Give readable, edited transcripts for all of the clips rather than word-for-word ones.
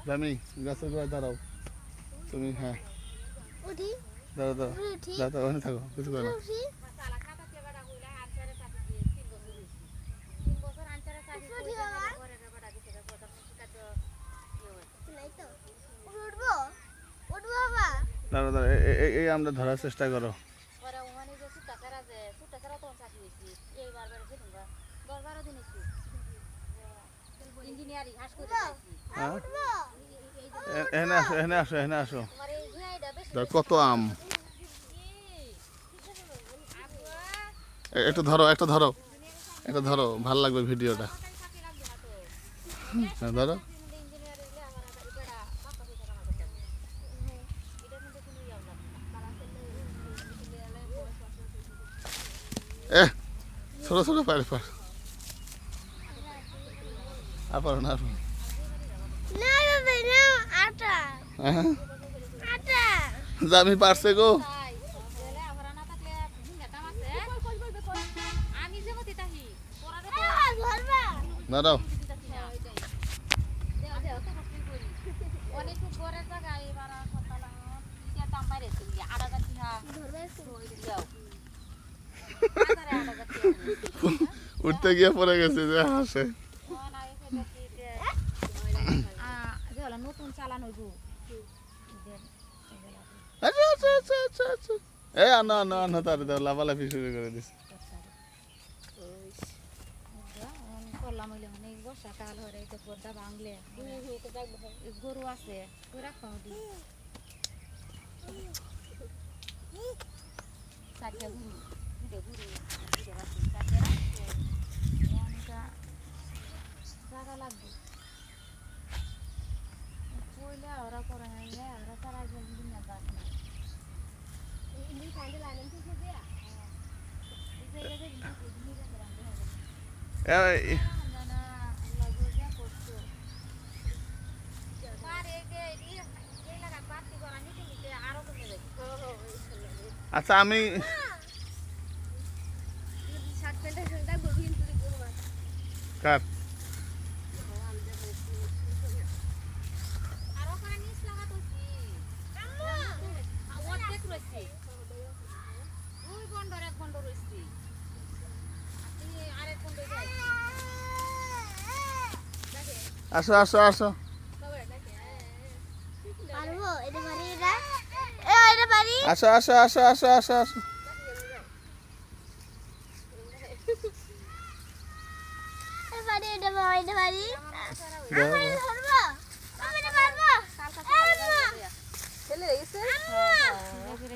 দামি গাছের গোড়ায় দাঁড়াও তুমি। হ্যাঁ দাঁড়াও দাঁড়াও দাঁড়াও, ওখানে থাকো, কিছু করো না। দাঁড়াও দাঁড়াও, এই আমরা ধরার চেষ্টা করো। এখানে আসো, এখানে আসো, এখানে আসো। কত আম, একটু ধরো, একটা ধরো, একটা ধরো, ভাল লাগবে ভিডিওটা। ধরো। ছোট ছোট পারে পার, আর পারো না, আর পারো না। আমি পারছে গো। দাঁড়াও। উঠতে গিয়ে পড়ে গেছে যে হাসে। এই আনো আনো আনো, তারে দাও, লাফালাফি শুরু করে দিছে। গরু আছে জায়গা লাগবে কইলে ওরা করে না, ওরা তারা দিন না দাঁত না। আচ্ছা আমি কার আসো আসো আসো। আসো আসো আসো আসো আসো আসো।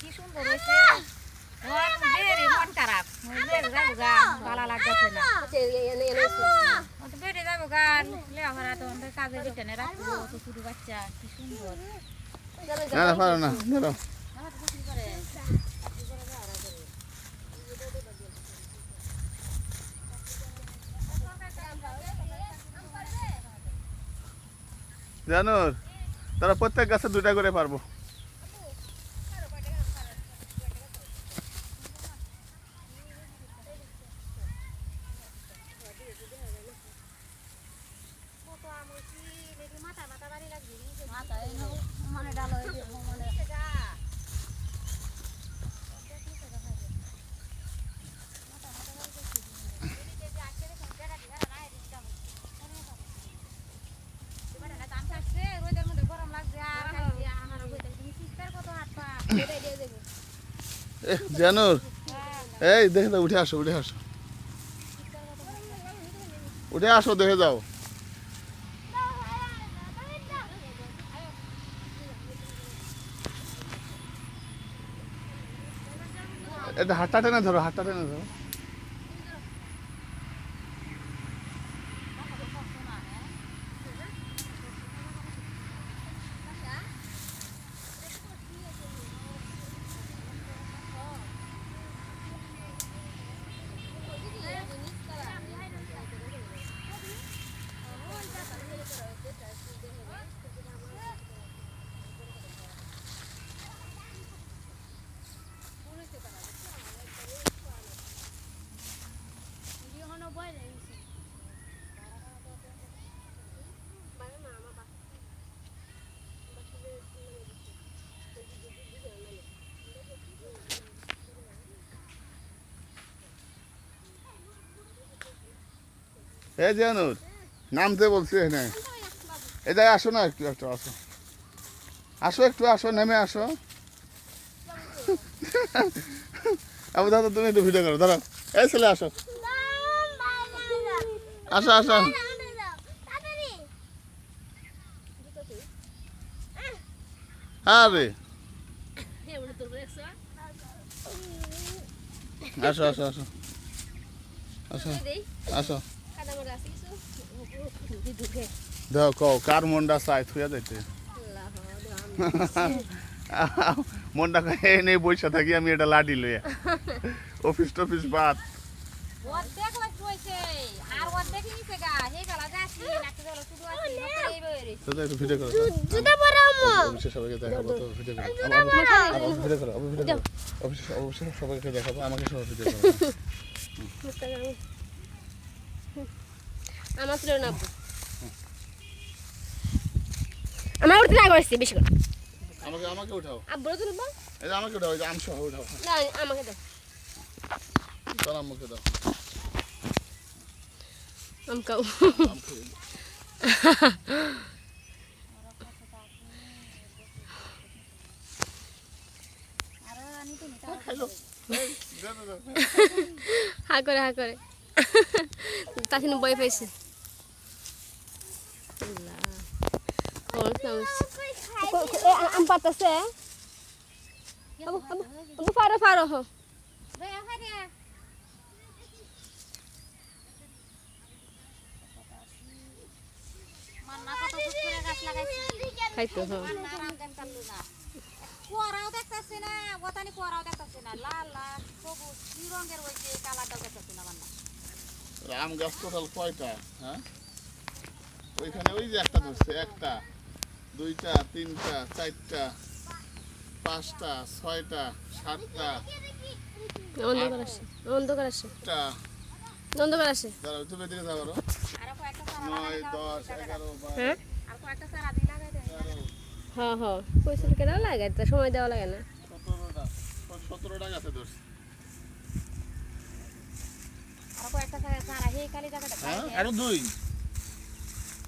কি সুন্দর হয়েছে, মন খারাপ, ভালো লাগতেছে না। বেড়ে যাবো গান লেখাপড়া তো কাজের বিটানে রাখবো, তো শুধু বাচ্চা কি সুন্দর। না পারো না, ধরো। জানো তারা প্রত্যেক গাছে 2টা করে পারবো। জানুর এই দেখে দাও, উঠে আসো, উঠে আসো, উঠে আসো, দেখে যাও। এটা হাতটা টেনে ধরো, হাতটা টেনে ধরো। এই জানুর নামতে বলছি এখানে এই জায়গায় আসো না একটু একটু আসো আসো একটু আসো নেমে আসো আবু দাদা তুমি একটু ভিডিও করো দাঁড়াও এই ছেলে আসো আসো আসো আরে আসো আসো আসো আসো আসো দেখো কও কার মনটা চাই থুয়া যাইতে মনটা এই নেই বৈশা থাকি আমি এটা লাডি লইয়া অফিস টফিস বাদ অর্ধেক লাগতে হইছে আর অর্ধেক নিচে গা হে গলা যাচ্ছি নাকি হলো শুধু আছে এই বইরে তো একটু ভিডিও করো জুতা পরো আম্মু অবশ্যই সবাইকে দেখাবো তো ভিডিও করো আবার ভিডিও করো আবার ভিডিও করো অবশ্যই সবাইকে দেখাবো আমাকে সবাই ভিডিও করো আমার ছিল না আমার উঠতে না করছি বেশি করে আমাকে আমাকে উঠাও আব্বুর তুলবো এই যে আমাকে উঠাও এই যে আমি সহ উঠাও না আমাকে দাও চল আমাকে দাও আমকাও আর আমি তো নিতে হা করে তাছিন বই পাইছে আম পাতাছে আবু ফারো হো রে আরে মান্না কত করে গাছ লাগাইছি খাইতো হো আরাম দেন কালু না কোরাও দেখতাছে না গোতানি কোরাও দেখতাছে না লাল লাল সবুজ কি রঙের হইছে কালারটাও দেখতাছে না মান্না আম গাছ টোটাল কয়টা হ্যাঁ ওইখানে ওই যে একটা ধরছে একটা দুইটা তিনটা চারটা পাঁচটা ছয়টা সাতটা অন্ধকার আসে দাঁড়াও তুমি এদিকে যাও আরো আর কয়েকটা সারা 9 10 11 12 হ্যাঁ আর কয়েকটা সারা দি লাগাই দেন 13 হ্যাঁ পয়সা কেনা লাগে তো সময় দেওয়া লাগে না 17টা গাছে ধরছে আর কয়েকটা সারা হে কালি জায়গাটা হ্যাঁ আরো দুই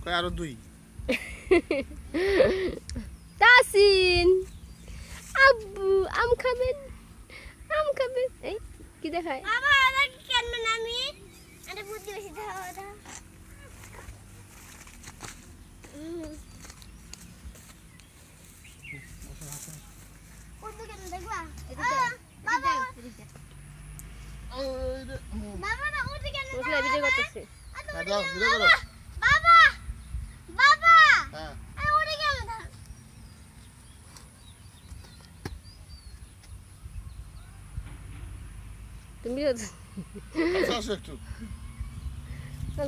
কই আরো দুই তাসিন আব্বু আম খাবেন এই কি দেখায় বাবা এটা কেন না আমি আরে বুদ্ধি বেশি দাও দাও বুদ্ধি কেন দেখবা বাবা ওই রে বাবা না বুদ্ধি কেন বসলে ভিডিও করতেছে দাও ভিডিও করো বাবা বাবা হ্যাঁ আরে বুদ্ধি কেন দাও তুমি আসো একটু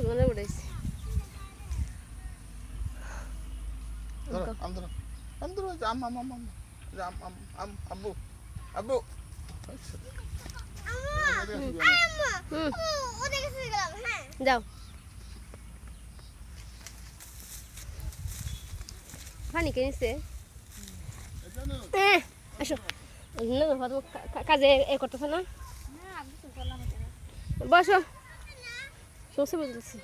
মনে পড়েছে ধরো আম ধরো আম আম আম আম আম আম আম আব্বু আব্বু ওদের কাছে গেলাম হ্যাঁ যাও পানি কিনেছে আসো কাজে এ করতেছে না না আমি তো করলাম এটা বসো সমস্যা বলতেছি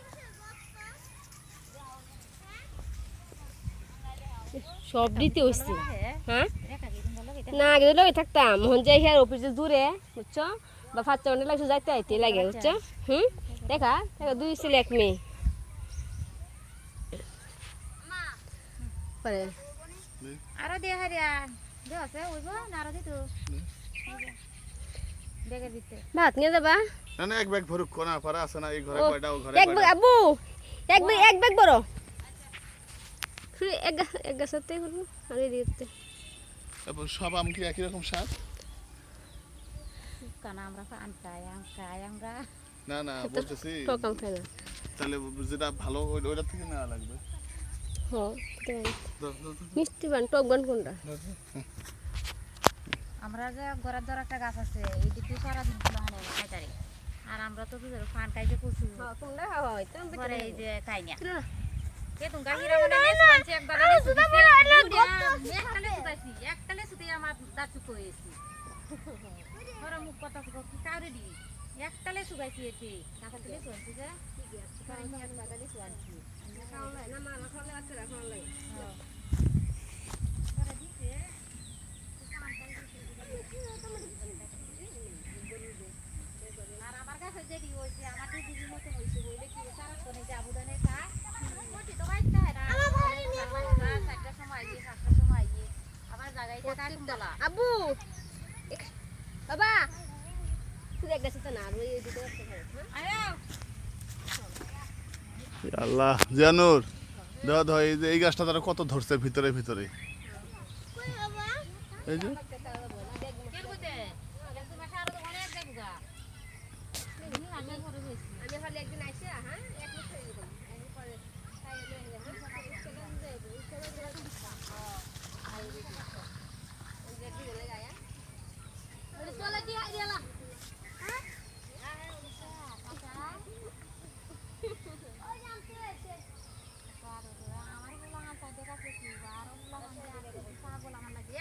সব দিতে হচ্ছে হ্যাঁ রেখা কি তুমি বলো এটা না আগে লগে থাকতাম মোহন যাই হ্যাঁ অফিসে দূরে বুঝছো বা 5 ঘন্টা লাগছে যাইতে আইতে লাগে বুঝছো দেখা দুই ছেলে এক মেয়ে পরে আরো দে হারিয়া দে আছে ওইবো না আরো দিতো দেখে দিতে ভাত নিয়ে যাবা না না এক ব্যাগ ভরুক কোনা পারা আছে না এই ঘরে ও, কয়টা ও ঘরে এক ব্যাগ আব্বু এক ব্যাগ বড় এক গাছতে করবো আগে দিতে তারপর সব আম কি একই রকম স্বাদ কানা আমরা আনতাই খাই আমরা না না বলতেছি টকাম খাই না তাহলে যেটা ভালো ওইটা থেকে নেওয়া লাগবে হ্যাঁ ধর, ধর, ধর, মিষ্টি বান টক বান কোনটা ধর, ধর। আমরা যে ঘরের ধর একটা গাছ আছে এই দিকে সারাদিন ছিল মানে খাইতারে আর আমরা তো কি করব ফান খাই যে প্রচুর কোনটা খাওয়া হয় তো পরে এই যে খাই না না কে তুমি গাহিরা মানে নেছি আনছি একবার নেছি একটালে সুতাইছি একটালে সুতাই আমার দাঁত চুপ হয়েছি পরে মুখ কথা কি কাউরে দি একটালে সুগাইছি এতে টাকা দিলে চলছে যে আর আমার কাছে যেটি হয়েছে আমার দিদির মতন হয়েছে বলে কি সারাক্ষণে যাবো দানে খায় মোটি তো বাইতে হয় না চারটার সময় গিয়ে 7টার সময় গিয়ে আবার জায়গায় থাকা কুমতলা আব্বু বাবা তুই এক গাছে তো না আর ওই দিতে পারতে আয়ো আল্লাহ জানুর দেওয়া ধর এই গাছটা তারা কত ধরছে ভিতরে ভিতরে কই বাবা এই যে কেলগুতে তোমার সারা তো অনেক দেখুগা আমি পরে গেছি আমি খালি একদিন আইসি হ্যাঁ এক মাস হয়ে গেল আমি পরে তাই এলো এই হ্যাঁ চলে যাবো চলে যাবো চলে দিয়ে গেলাম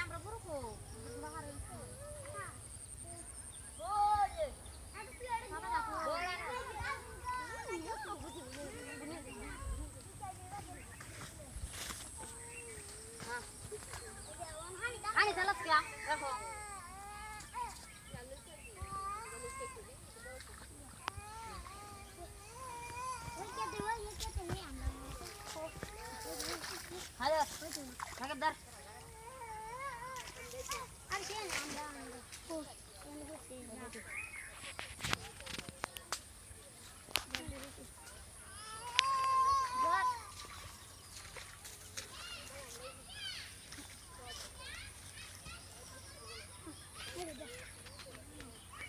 আমরা বড় আরে চালাস কে রাখো হ্যালো ঢাকাদার আর কেন আমরা